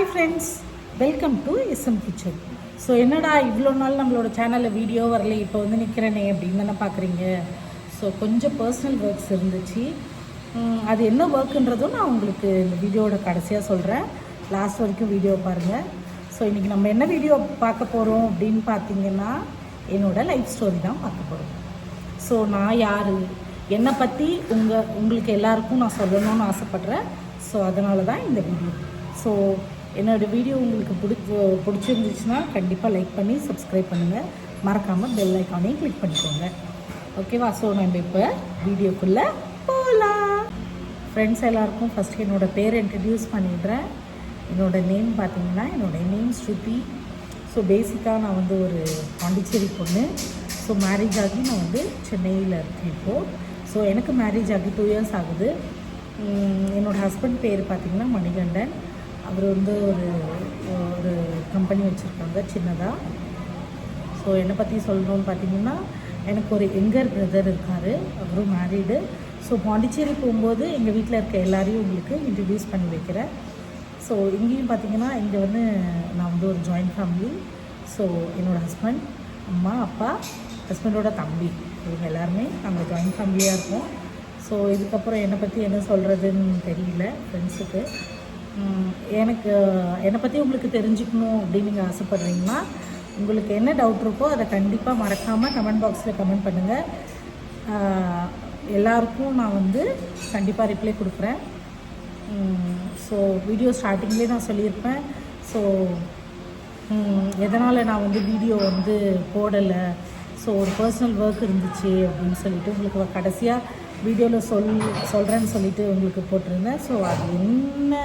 Hi friends, welcome to SM kitchen. So என்னடா இவ்வளோ நாள் நம்மளோட சேனலில் வீடியோ வரல, இப்போ வந்து நிற்கிறேனே அப்படின்னு தானே பார்க்குறீங்க. ஸோ கொஞ்சம் பர்சனல் ஒர்க்ஸ் இருந்துச்சு. அது என்ன ஒர்க்குன்றதும் நான் உங்களுக்கு இந்த வீடியோவோட கடைசியாக சொல்கிறேன். லாஸ்ட் வரைக்கும் வீடியோ பாருங்கள். ஸோ இன்றைக்கி நம்ம என்ன வீடியோ பார்க்க போகிறோம் அப்படின்னு பார்த்தீங்கன்னா, என்னோடய லைஃப் ஸ்டோரி தான் பார்க்க போகிறோம். ஸோ நான் யார், என்னை பற்றி உங்களுக்கு எல்லாருக்கும் நான் சொல்லணும்னு ஆசைப்பட்றேன். ஸோ அதனால தான் இந்த வீடியோ. ஸோ என்னோடய வீடியோ உங்களுக்கு பிடிச்சிருந்துச்சுன்னா கண்டிப்பாக லைக் பண்ணி சப்ஸ்கிரைப் பண்ணுங்கள். மறக்காமல் பெல் ஐக்கானையும் கிளிக் பண்ணிக்கோங்க. ஓகேவா? ஸோ நம்ம இப்போ வீடியோக்குள்ளே போகலாம். ஃப்ரெண்ட்ஸ் எல்லாருக்கும் ஃபஸ்ட்டு என்னோடய பேர் இன்ட்ரடியூஸ் பண்ணிடுறேன். என்னோடய நேம் பார்த்தீங்கன்னா, என்னோடய நேம் ஸ்ருதி. ஸோ பேசிக்காக நான் வந்து ஒரு பாண்டிச்சேரி பொண்ணு. ஸோ மேரேஜ் ஆகி நான் வந்து சென்னையில் இருக்கேன் இப்போது. ஸோ எனக்கு மேரேஜ் ஆகி 2 இயர்ஸ் ஆகுது. என்னோடய ஹஸ்பண்ட் பேர் பார்த்திங்கன்னா மணிகண்டன். அவர் வந்து ஒரு கம்பெனி வச்சுருக்காங்க சின்னதாக. ஸோ என்னை பற்றி சொல்லணும்னு பார்த்திங்கன்னா, எனக்கு ஒரு யங்கர் பிரதர் இருக்கார், அவரும் மேரீடு. ஸோ பாண்டிச்சேரி போகும்போது எங்கள் வீட்டில் இருக்க எல்லாரையும் உங்களுக்கு இன்ட்ரடியூஸ் பண்ணி வைக்கிறேன். ஸோ இங்கேயும் பார்த்திங்கன்னா, இங்கே வந்து நான் வந்து ஒரு ஜாயின்ட் ஃபேமிலி. ஸோ என்னோடய ஹஸ்பண்ட், அம்மா, அப்பா, ஹஸ்பண்டோட தம்பி, இவங்க எல்லாருமே நாங்கள் ஜாயின்ட் ஃபேமிலியாக இருக்கோம். ஸோ இதுக்கப்புறம் என்னை பற்றி என்ன சொல்கிறதுன்னு தெரியல ஃப்ரெண்ட்ஸுக்கு. என்னை பற்றி உங்களுக்கு தெரிஞ்சுக்கணும் அப்படின்னு நீங்கள் ஆசைப்பட்றீங்கன்னா, உங்களுக்கு என்ன டவுட் இருக்கோ அதை கண்டிப்பாக மறக்காமல் கமெண்ட் பாக்ஸில் கமெண்ட் பண்ணுங்கள். எல்லாருக்கும் நான் வந்து கண்டிப்பாக ரிப்ளை கொடுக்குறேன். ஸோ வீடியோ ஸ்டார்டிங்லேயே நான் சொல்லியிருப்பேன். ஸோ எதனால் நான் வந்து வீடியோ வந்து போடலை, ஸோ ஒரு பர்சனல் ஒர்க் இருந்துச்சு அப்படின்னு சொல்லிட்டு உங்களுக்கு கடைசியாக வீடியோவில் சொல்கிறேன்னு சொல்லிவிட்டு உங்களுக்கு போட்டிருந்தேன். ஸோ அது என்ன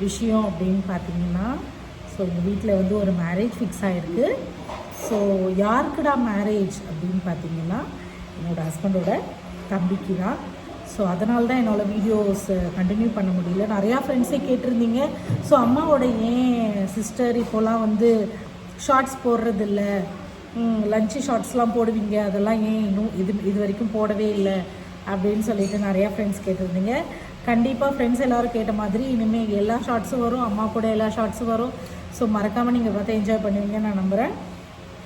விஷயம் அப்படின்னு பார்த்தீங்கன்னா, ஸோ எங்கள் வீட்டில் வந்து ஒரு மேரேஜ் ஃபிக்ஸ் ஆகிருக்கு. ஸோ யாருக்குடா மேரேஜ் அப்படின்னு பார்த்தீங்கன்னா, என்னோடய ஹஸ்பண்டோட தம்பிக்கு தான். ஸோ அதனால தான் என்னால் வீடியோஸ் கண்டினியூ பண்ண முடியல. நிறையா ஃப்ரெண்ட்ஸே கேட்டிருந்தீங்க, ஸோ அம்மாவோட ஏன் சிஸ்டர் இப்போலாம் வந்து ஷார்ட்ஸ் போடுறதில்ல, லஞ்சு ஷார்ட்ஸ்லாம் போடுவீங்க, அதெல்லாம் ஏன் இன்னும் இது வரைக்கும் போடவே இல்லை அப்படின்னு சொல்லிட்டு நிறையா ஃப்ரெண்ட்ஸ் கேட்டிருந்தீங்க. கண்டிப்பாக ஃப்ரெண்ட்ஸ் எல்லோரும் கேட்ட மாதிரி இனிமேல் எல்லா ஷார்ட்ஸும் வரும், அம்மா கூட எல்லா ஷார்ட்ஸும் வரும். ஸோ மறக்காமல் நீங்கள் பார்த்து என்ஜாய் பண்ணுவீங்கன்னு நான் நம்புகிறேன்.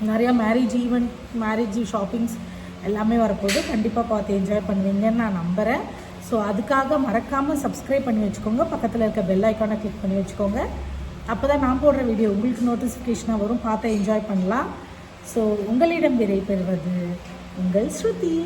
நிறையா மேரேஜ் ஈவெண்ட், மேரேஜ் ஷாப்பிங்ஸ் எல்லாமே வரப்போகுது. கண்டிப்பாக பார்த்து என்ஜாய் பண்ணுவீங்கன்னு நான் நம்புகிறேன். ஸோ அதுக்காக மறக்காமல் சப்ஸ்கிரைப் பண்ணி வச்சுக்கோங்க. பக்கத்தில் இருக்க பெல் ஐக்கானை கிளிக் பண்ணி வச்சுக்கோங்க. அப்போ தான் நான் போடுற வீடியோ உங்களுக்கு நோட்டிஃபிகேஷனாக வரும், பார்த்து என்ஜாய் பண்ணலாம். ஸோ உங்களிடம் விடை பெறுவது உங்கள் ஸ்ருதி.